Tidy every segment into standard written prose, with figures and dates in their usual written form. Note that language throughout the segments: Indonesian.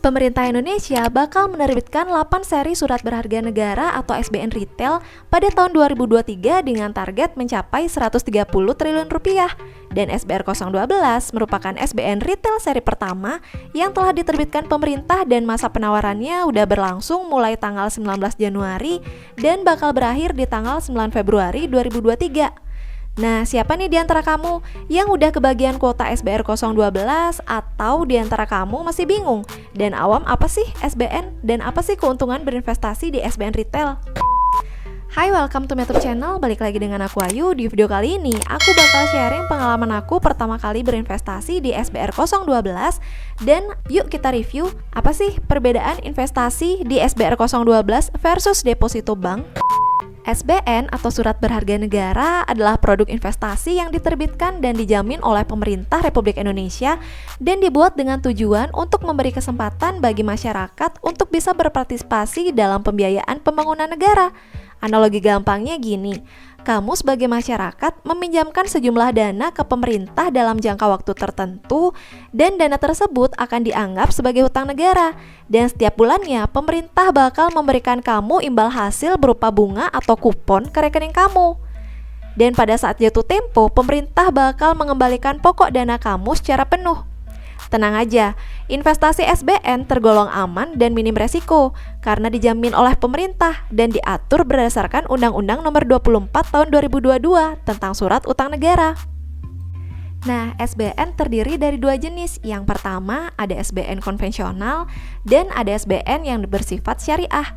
Pemerintah Indonesia bakal menerbitkan 8 seri surat berharga negara atau SBN retail pada tahun 2023 dengan target mencapai 130 triliun rupiah. Dan SBR 012 merupakan SBN retail seri pertama yang telah diterbitkan pemerintah dan masa penawarannya udah berlangsung mulai tanggal 19 Januari dan bakal berakhir di tanggal 9 Februari 2023. Nah, siapa nih di antara kamu yang udah kebagian kuota SBR 012 atau di antara kamu masih bingung dan awam apa sih SBN dan apa sih keuntungan berinvestasi di SBN retail? Hai, welcome to my YouTube channel. Balik lagi dengan aku Ayu. Di video kali ini aku bakal sharing pengalaman aku pertama kali berinvestasi di SBR 012 dan yuk kita review apa sih perbedaan investasi di SBR 012 versus deposito bank. SBN atau Surat Berharga Negara adalah produk investasi yang diterbitkan dan dijamin oleh pemerintah Republik Indonesia dan dibuat dengan tujuan untuk memberi kesempatan bagi masyarakat untuk bisa berpartisipasi dalam pembiayaan pembangunan negara. Analogi gampangnya gini, kamu sebagai masyarakat meminjamkan sejumlah dana ke pemerintah dalam jangka waktu tertentu dan dana tersebut akan dianggap sebagai hutang negara. Dan setiap bulannya pemerintah bakal memberikan kamu imbal hasil berupa bunga atau kupon ke rekening kamu. Dan pada saat jatuh tempo, pemerintah bakal mengembalikan pokok dana kamu secara penuh. Tenang aja, investasi SBN tergolong aman dan minim resiko karena dijamin oleh pemerintah dan diatur berdasarkan Undang-Undang Nomor 24 Tahun 2022 tentang Surat Utang Negara. Nah, SBN terdiri dari dua jenis. Yang pertama ada SBN konvensional dan ada SBN yang bersifat syariah.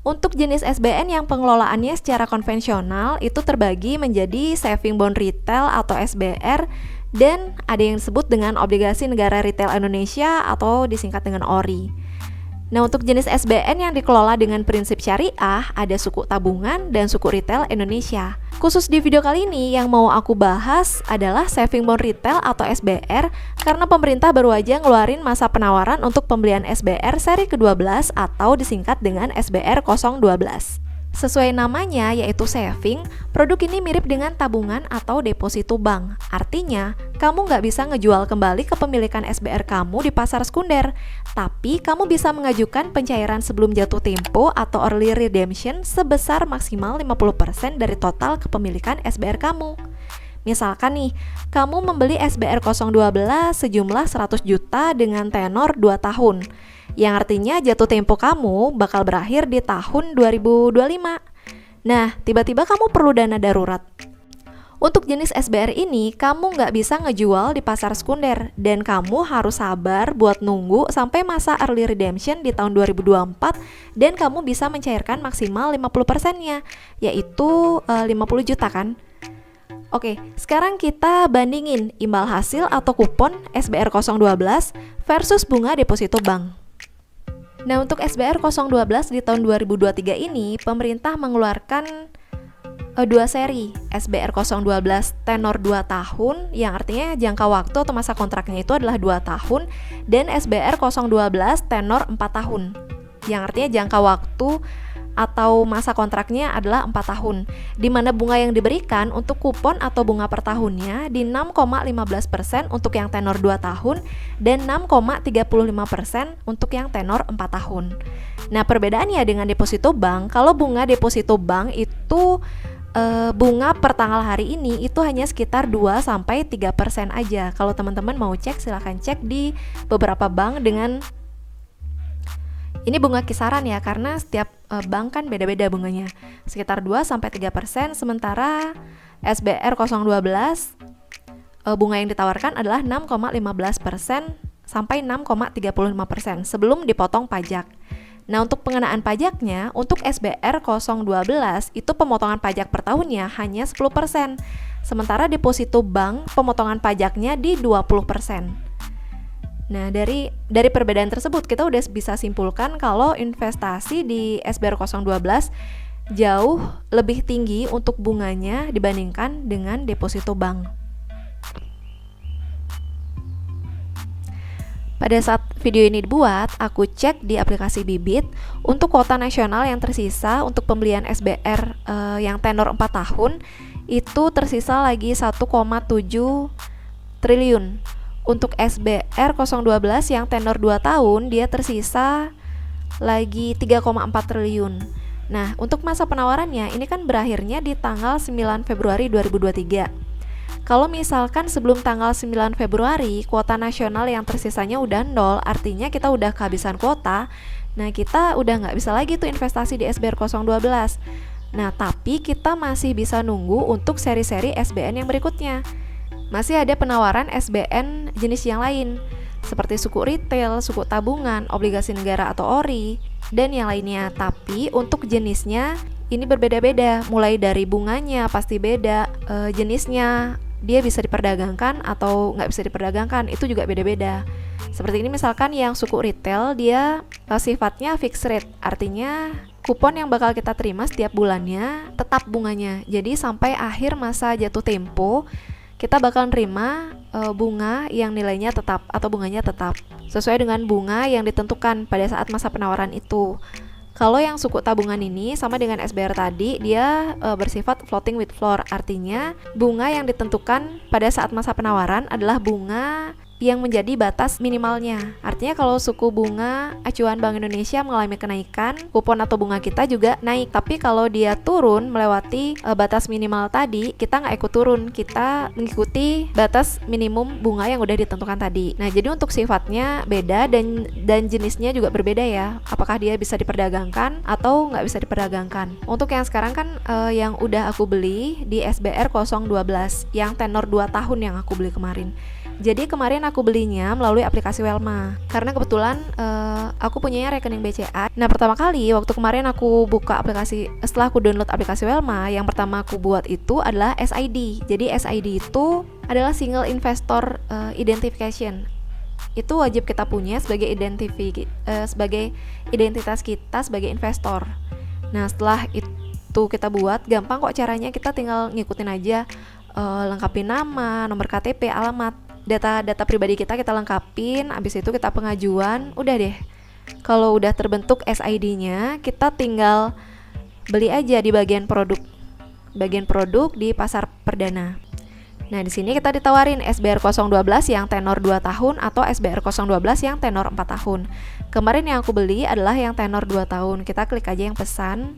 Untuk jenis SBN yang pengelolaannya secara konvensional itu terbagi menjadi Saving Bond Retail atau SBR dan ada yang disebut dengan Obligasi Negara Retail Indonesia atau disingkat dengan ORI. Nah, untuk jenis SBN yang dikelola dengan prinsip syariah ada suku tabungan dan suku retail Indonesia. Khusus di video kali ini yang mau aku bahas adalah Saving Bond Retail atau SBR karena pemerintah baru aja ngeluarin masa penawaran untuk pembelian SBR seri ke-12 atau disingkat dengan SBR 012. Sesuai namanya yaitu saving, produk ini mirip dengan tabungan atau deposito bank. Artinya, kamu nggak bisa ngejual kembali kepemilikan SBR kamu di pasar sekunder, tapi kamu bisa mengajukan pencairan sebelum jatuh tempo atau early redemption sebesar maksimal 50% dari total kepemilikan SBR kamu. Misalkan nih, kamu membeli SBR 012 sejumlah 100 juta dengan tenor 2 tahun. Yang artinya jatuh tempo kamu bakal berakhir di tahun 2025. Nah, tiba-tiba kamu perlu dana darurat. Untuk jenis SBR ini, kamu nggak bisa ngejual di pasar sekunder dan kamu harus sabar buat nunggu sampai masa early redemption di tahun 2024 dan kamu bisa mencairkan maksimal 50%-nya, yaitu 50 juta kan? Oke, sekarang kita bandingin imbal hasil atau kupon SBR 012 versus bunga deposito bank. Nah, untuk SBR 012 di tahun 2023 ini, pemerintah mengeluarkan dua seri SBR 012 tenor 2 tahun, yang artinya jangka waktu atau masa kontraknya itu adalah 2 tahun, dan SBR 012 tenor 4 tahun, yang artinya jangka waktu atau masa kontraknya adalah 4 tahun, di mana bunga yang diberikan untuk kupon atau bunga per tahunnya di 6,15% untuk yang tenor 2 tahun dan 6,35% untuk yang tenor 4 tahun. Nah, perbedaannya dengan deposito bank, kalau bunga deposito bank itu bunga per tanggal hari ini itu hanya sekitar 2-3% aja. Kalau teman-teman mau cek, silahkan cek di beberapa bank dengan ini bunga kisaran ya, karena setiap bank kan beda-beda bunganya. Sekitar 2-3%, sementara SBR 012 bunga yang ditawarkan adalah 6,15% sampai 6,35% sebelum dipotong pajak. Nah, untuk pengenaan pajaknya, untuk SBR 012 itu pemotongan pajak per tahunnya hanya 10%. Sementara deposito bank pemotongan pajaknya di 20%. Nah, dari perbedaan tersebut kita udah bisa simpulkan kalau investasi di SBR 012 jauh lebih tinggi untuk bunganya dibandingkan dengan deposito bank. Pada saat video ini dibuat, aku cek di aplikasi Bibit untuk kuota nasional yang tersisa untuk pembelian SBR yang tenor 4 tahun itu tersisa lagi 1,7 triliun. Untuk SBR 012 yang tenor 2 tahun, dia tersisa lagi 3,4 triliun. Nah, untuk masa penawarannya ini kan berakhirnya di tanggal 9 Februari 2023. Kalau misalkan sebelum tanggal 9 Februari kuota nasional yang tersisanya udah 0, artinya kita udah kehabisan kuota. Nah, kita udah nggak bisa lagi tuh investasi di SBR 012. Nah, tapi kita masih bisa nunggu untuk seri-seri SBN yang berikutnya. Masih ada penawaran SBN jenis yang lain, seperti suku retail, suku tabungan, obligasi negara atau ORI, dan yang lainnya. Tapi untuk jenisnya ini berbeda-beda, mulai dari bunganya pasti beda, jenisnya dia bisa diperdagangkan atau nggak bisa diperdagangkan, itu juga beda-beda. Seperti ini misalkan yang suku retail, dia sifatnya fixed rate, artinya kupon yang bakal kita terima setiap bulannya tetap bunganya. Jadi sampai akhir masa jatuh tempo kita bakal nerima bunga yang nilainya tetap atau bunganya tetap sesuai dengan bunga yang ditentukan pada saat masa penawaran itu. Kalau yang suku tabungan ini sama dengan SBR tadi, dia bersifat floating with floor, artinya bunga yang ditentukan pada saat masa penawaran adalah bunga yang menjadi batas minimalnya. Artinya kalau suku bunga acuan Bank Indonesia mengalami kenaikan, kupon atau bunga kita juga naik. Tapi kalau dia turun melewati batas minimal tadi, kita nggak ikut turun, kita mengikuti batas minimum bunga yang udah ditentukan tadi. Nah, jadi untuk sifatnya beda dan jenisnya juga berbeda ya. Apakah dia bisa diperdagangkan atau nggak bisa diperdagangkan. Untuk yang sekarang kan yang udah aku beli di SBR 012 yang tenor 2 tahun yang aku beli kemarin. Jadi kemarin aku belinya melalui aplikasi Welma karena kebetulan aku punyanya rekening BCA. Nah, pertama kali waktu kemarin aku buka aplikasi, setelah aku download aplikasi Welma, yang pertama aku buat itu adalah SID. Jadi SID itu adalah Single Investor Identification. Itu wajib kita punya sebagai sebagai identitas kita sebagai investor. Nah, setelah itu kita buat, gampang kok caranya, kita tinggal ngikutin aja, lengkapin nama, nomor KTP, alamat, data pribadi kita lengkapin, abis itu kita pengajuan, udah deh. Kalau udah terbentuk SID-nya, kita tinggal beli aja di bagian produk di pasar perdana. Nah, di sini kita ditawarin SBR 012 yang tenor 2 tahun atau SBR 012 yang tenor 4 tahun. Kemarin yang aku beli adalah yang tenor 2 tahun. Kita klik aja yang pesan.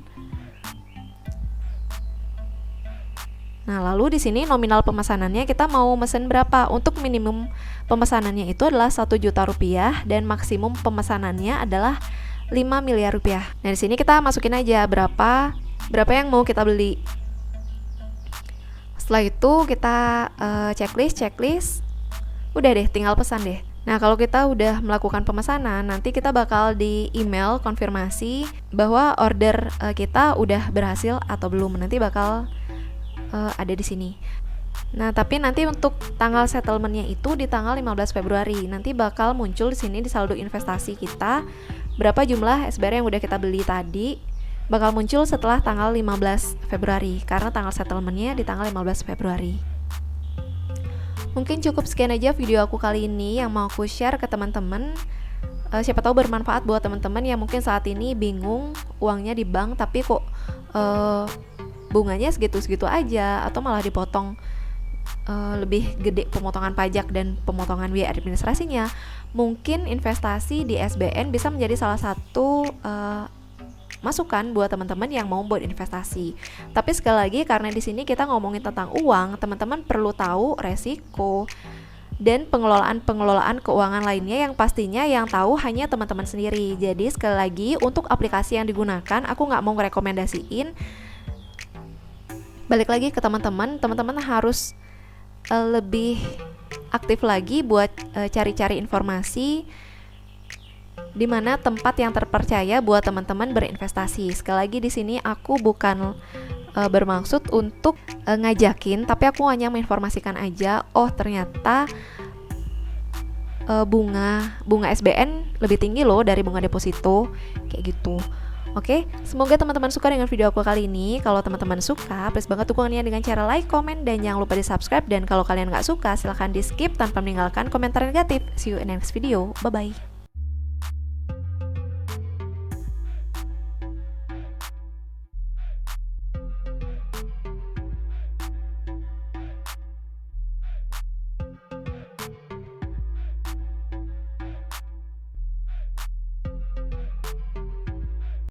Nah, lalu di sini nominal pemesanannya kita mau mesen berapa. Untuk minimum pemesanannya itu adalah 1 juta rupiah dan maksimum pemesanannya adalah 5 miliar rupiah. Nah, di sini kita masukin aja berapa yang mau kita beli. Setelah itu kita checklist. Udah deh, tinggal pesan deh. Nah, kalau kita udah melakukan pemesanan, nanti kita bakal di email konfirmasi bahwa order kita udah berhasil atau belum. Nanti bakal ada di sini. Nah, tapi nanti untuk tanggal settlementnya itu di tanggal 15 Februari. Nanti bakal muncul di sini di saldo investasi kita berapa jumlah SBR yang udah kita beli tadi, bakal muncul setelah tanggal 15 Februari karena tanggal settlementnya di tanggal 15 Februari. Mungkin cukup sekian aja video aku kali ini yang mau aku share ke teman-teman. Siapa tahu bermanfaat buat teman-teman yang mungkin saat ini bingung uangnya di bank tapi kok bunganya segitu-segitu aja atau malah dipotong lebih gede pemotongan pajak dan pemotongan biaya administrasinya. Mungkin investasi di SBN bisa menjadi salah satu masukan buat teman-teman yang mau buat investasi. Tapi sekali lagi karena di sini kita ngomongin tentang uang, teman-teman perlu tahu resiko dan pengelolaan keuangan lainnya yang pastinya yang tahu hanya teman-teman sendiri. Jadi sekali lagi untuk aplikasi yang digunakan aku nggak mau merekomendasiin. Balik lagi ke teman-teman harus lebih aktif lagi buat cari-cari informasi di mana tempat yang terpercaya buat teman-teman berinvestasi. Sekali lagi di sini aku bukan bermaksud untuk ngajakin, tapi aku hanya menginformasikan aja. Oh, ternyata bunga SBN lebih tinggi loh dari bunga deposito, kayak gitu. Oke, semoga teman-teman suka dengan video aku kali ini. Kalau teman-teman suka, please banget dukungannya dengan cara like, komen, dan jangan lupa di subscribe. Dan kalau kalian nggak suka, silahkan di skip tanpa meninggalkan komentar negatif. See you in next video. Bye-bye.